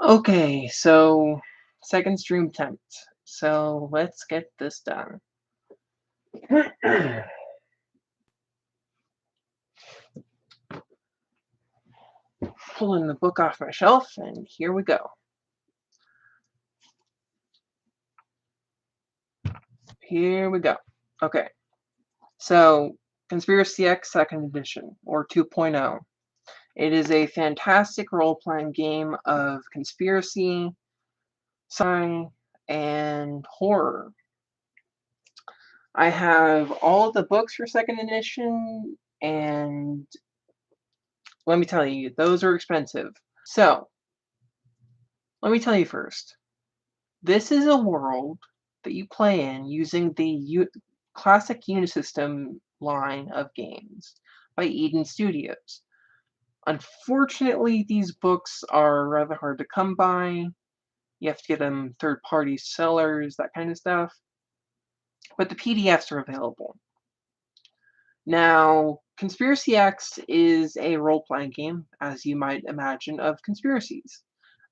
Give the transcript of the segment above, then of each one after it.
Okay, so second stream attempt. So let's get this done. Pulling the book off my shelf, and here we go. Here we go. Okay, so Conspiracy X Second Edition, or 2.0. It is a fantastic role playing game of conspiracy, sci, and horror. I have all the books for second edition, and let me tell you, those are expensive. So, let me tell you first. This is a world that you play in using the classic Unisystem line of games by Eden Studios. Unfortunately, these books are rather hard to come by. You have to get them third-party sellers, that kind of stuff. But the PDFs are available. Now, Conspiracy X is a role-playing game, as you might imagine, of conspiracies.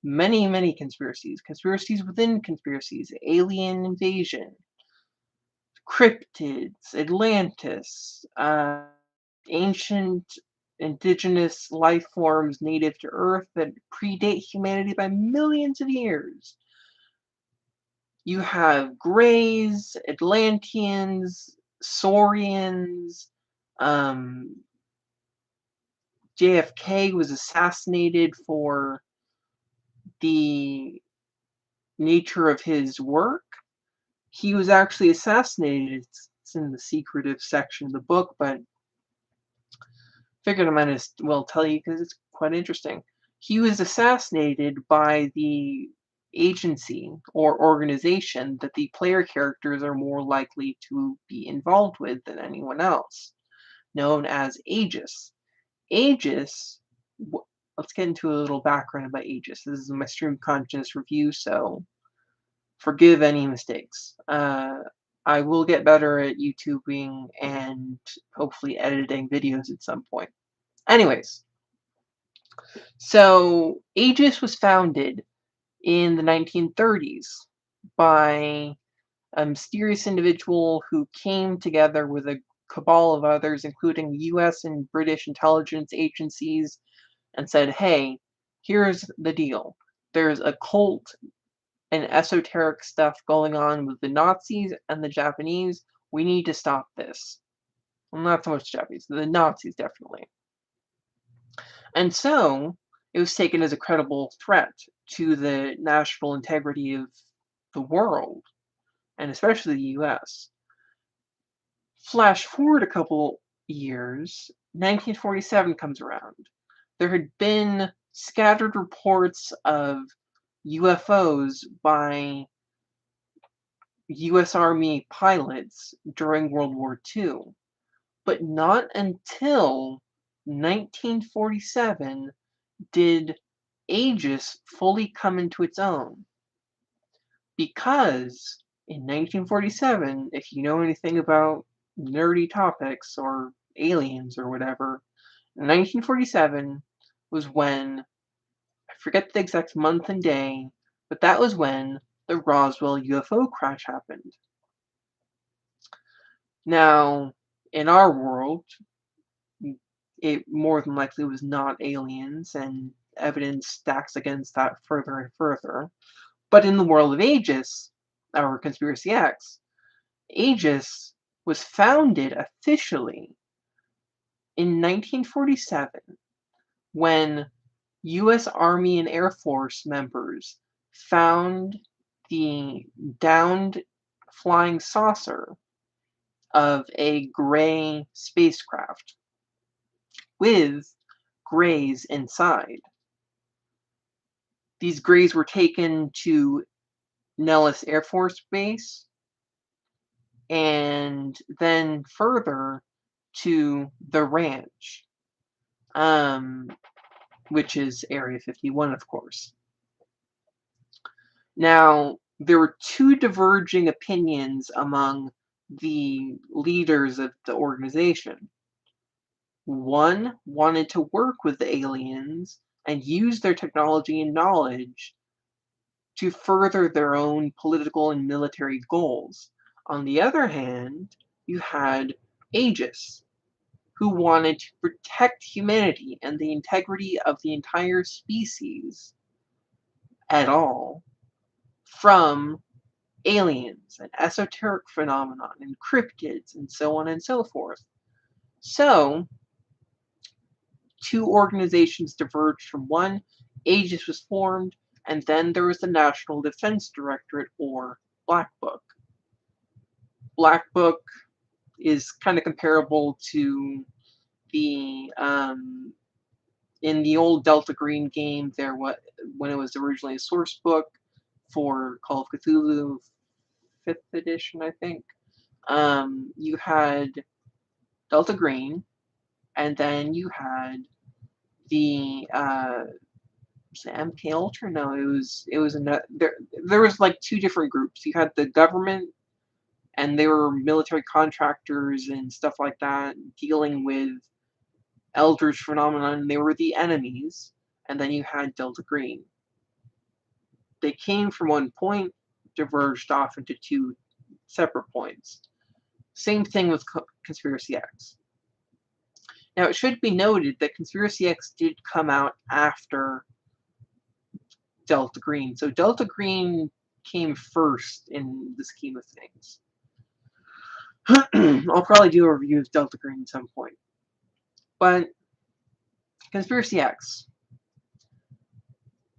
Many, many conspiracies. Conspiracies within conspiracies. Alien invasion. Cryptids. Atlantis. Ancient indigenous life forms native to Earth that predate humanity by millions of years. You have Greys, Atlanteans, Saurians, JFK was assassinated for the nature of his work. He was actually assassinated. It's in the secretive section of the book, but figured I might as well tell you because it's quite interesting. He was assassinated by the agency or organization that the player characters are more likely to be involved with than anyone else, known as Aegis. Aegis, let's get into a little background about Aegis. This is my stream conscious review, so forgive any mistakes. I will get better at YouTubing and hopefully editing videos at some point. Anyways, so Aegis was founded in the 1930s by a mysterious individual who came together with a cabal of others, including US and British intelligence agencies, and said, hey, here's the deal. There's a cult and esoteric stuff going on with the Nazis and the Japanese. We need to stop this. Well, not so much Japanese, the Nazis definitely. And so it was taken as a credible threat to the national integrity of the world, and especially the US. Flash forward a couple years, 1947 comes around. There had been scattered reports of UFOs by US Army pilots during World War II, but not until 1947 did Aegis fully come into its own. Because in 1947, if you know anything about nerdy topics or aliens or whatever, 1947 was when, I forget the exact month and day, but that was when the Roswell UFO crash happened. Now, in our world, it more than likely was not aliens, and evidence stacks against that further and further. But in the world of Aegis, or Conspiracy X, Aegis was founded officially in 1947 when US Army and Air Force members found the downed flying saucer of a gray spacecraft with grays inside. These grays were taken to Nellis Air Force Base and then further to the ranch, um, which is Area 51, of course. Now, there were two diverging opinions among the leaders of the organization. One wanted to work with the aliens and use their technology and knowledge to further their own political and military goals. On the other hand, you had Aegis, who wanted to protect humanity and the integrity of the entire species at all from aliens and esoteric phenomenon and cryptids and so on and so forth. So, two organizations diverged from one, Aegis was formed, and then there was the National Defense Directorate, or Black Book. Black Book is kind of comparable to the in the old Delta Green game. When it was originally a source book for Call of Cthulhu 5th edition, I think. You had Delta Green, and then you had the was it MK Ultra? No, it was there was like two different groups. You had the government, and they were military contractors and stuff like that, dealing with Eldritch phenomenon. They were the enemies, and then you had Delta Green. They came from one point, diverged off into two separate points. Same thing with Conspiracy X. Now, it should be noted that Conspiracy X did come out after Delta Green, so Delta Green came first in the scheme of things. I'll probably do a review of Delta Green at some point. But Conspiracy X.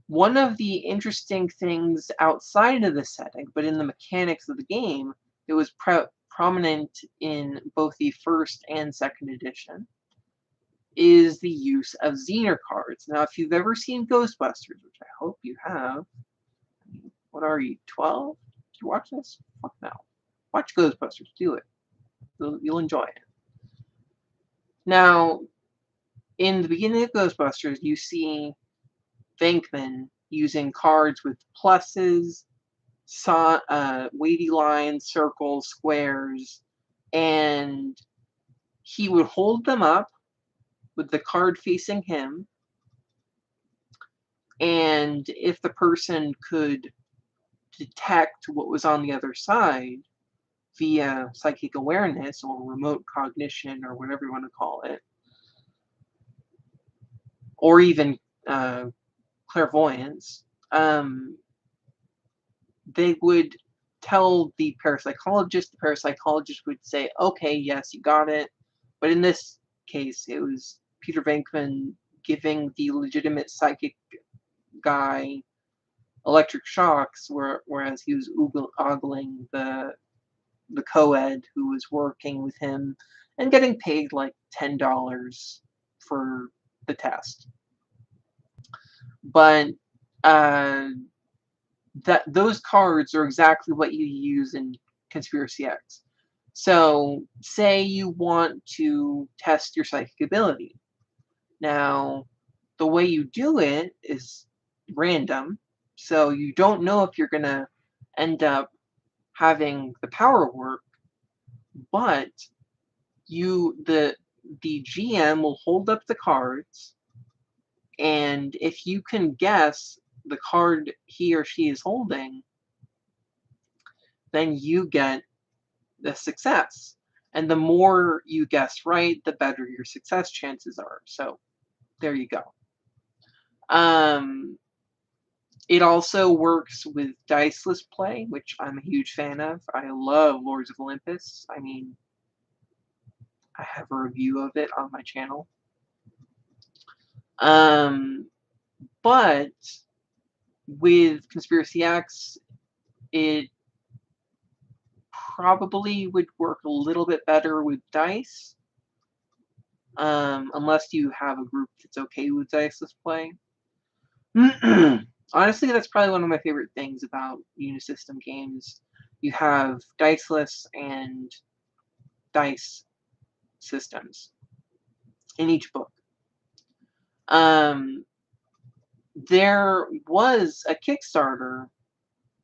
One of the interesting things outside of the setting, but in the mechanics of the game, it was prominent in both the first and second edition, is the use of Xener cards. Now, if you've ever seen Ghostbusters, which I hope you have, what are you, 12? Did you watch this? Fuck no. Watch Ghostbusters. Do it. You'll enjoy it. Now, in the beginning of Ghostbusters, you see Venkman using cards with pluses, wavy lines, circles, squares, and he would hold them up with the card facing him, and if the person could detect what was on the other side via psychic awareness or remote cognition or whatever you want to call it, or even clairvoyance, they would tell the parapsychologist. The parapsychologist would say, okay, yes, you got it. But in this case, it was Peter Venkman giving the legitimate psychic guy electric shocks, whereas he was ogling the co-ed who was working with him and getting paid like $10 for the test. But those cards are exactly what you use in Conspiracy X. So, say you want to test your psychic ability. Now, the way you do it is random, so you don't know if you're going to end up having the power work, but the GM will hold up the cards, and if you can guess the card he or she is holding, then you get the success. And the more you guess right, the better your success chances are. So there you go. It also works with diceless play, which I'm a huge fan of. I love Lords of Olympus. I mean, I have a review of it on my channel. But with Conspiracy X, it probably would work a little bit better with dice, unless you have a group that's okay with diceless play. Honestly, that's probably one of my favorite things about Unisystem games. You have diceless and dice systems in each book. There was a Kickstarter,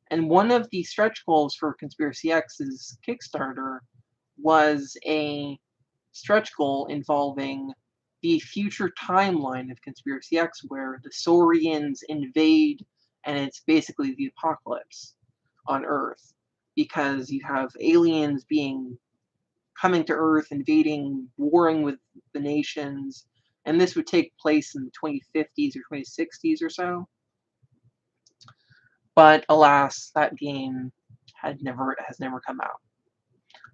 and one of the stretch goals for Conspiracy X's Kickstarter was a stretch goal involving the future timeline of Conspiracy X where the Saurians invade and it's basically the apocalypse on Earth because you have aliens being coming to Earth, invading, warring with the nations, and this would take place in the 2050s or 2060s or so. But alas, that game has never come out.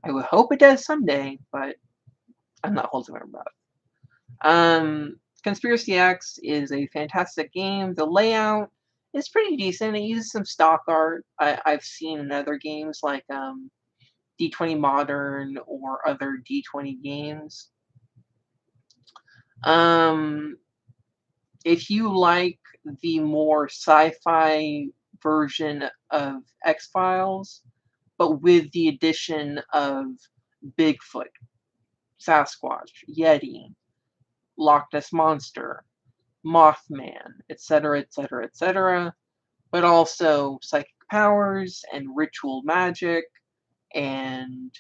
I would hope it does someday, but I'm not holding my breath. Conspiracy X is a fantastic game. The layout is pretty decent. It uses some stock art I've seen in other games like D20 Modern or other D20 games. If you like the more sci-fi version of X-Files, but with the addition of Bigfoot, Sasquatch, Yeti, Loch Ness Monster, Mothman, etc., etc., etc., but also psychic powers and ritual magic and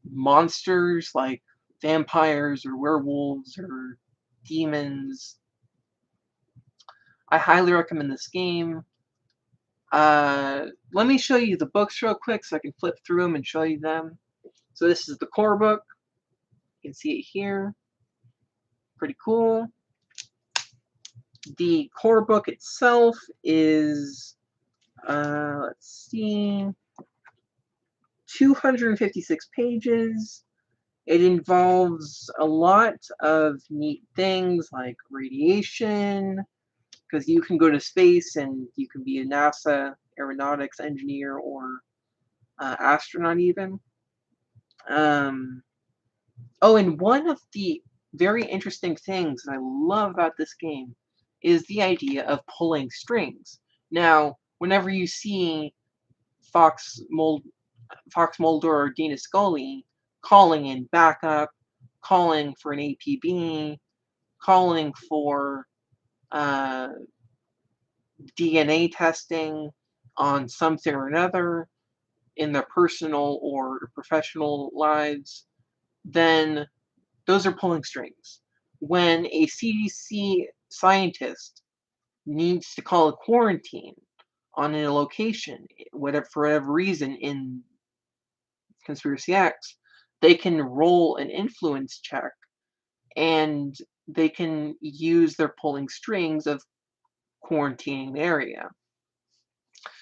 monsters like vampires or werewolves or demons. I highly recommend this game. Let me show you the books real quick so I can flip through them and show you them. So this is the core book. You can see it here. Pretty cool. The core book itself is, let's see, 256 pages. It involves a lot of neat things like radiation, because you can go to space and you can be a NASA aeronautics engineer or astronaut even. Oh, and one of the very interesting things that I love about this game is the idea of pulling strings. Now, whenever you see Fox Mulder or Dina Scully calling in backup, calling for an APB, calling for DNA testing on something or another in their personal or professional lives, then those are pulling strings. When a CDC scientist needs to call a quarantine on a location, whatever for whatever reason in Conspiracy X, they can roll an influence check and they can use their pulling strings of quarantining the area.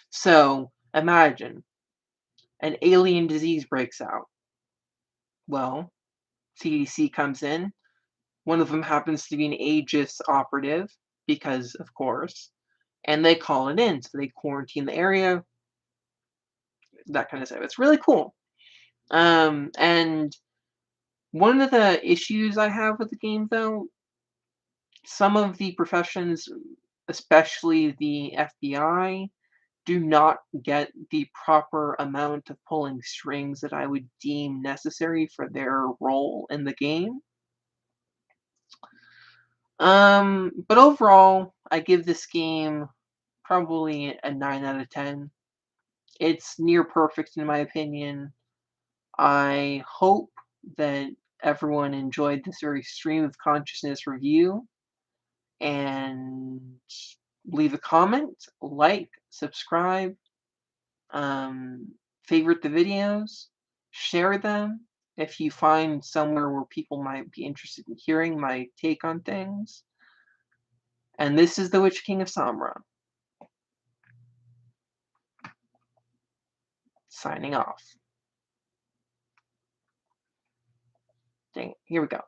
So imagine an alien disease breaks out. Well, CDC comes in. One of them happens to be an Aegis operative, because of course, and they call it in. So they quarantine the area, that kind of stuff. It's really cool. And one of the issues I have with the game, though, some of the professions, especially the FBI, do not get the proper amount of pulling strings that I would deem necessary for their role in the game. But overall, I give this game probably a 9 out of 10. It's near perfect in my opinion. I hope that everyone enjoyed this very stream of consciousness review, and leave a comment, like, subscribe, favorite the videos, share them if you find somewhere where people might be interested in hearing my take on things. And this is the Witch King of Samra, signing off. Dang it, here we go.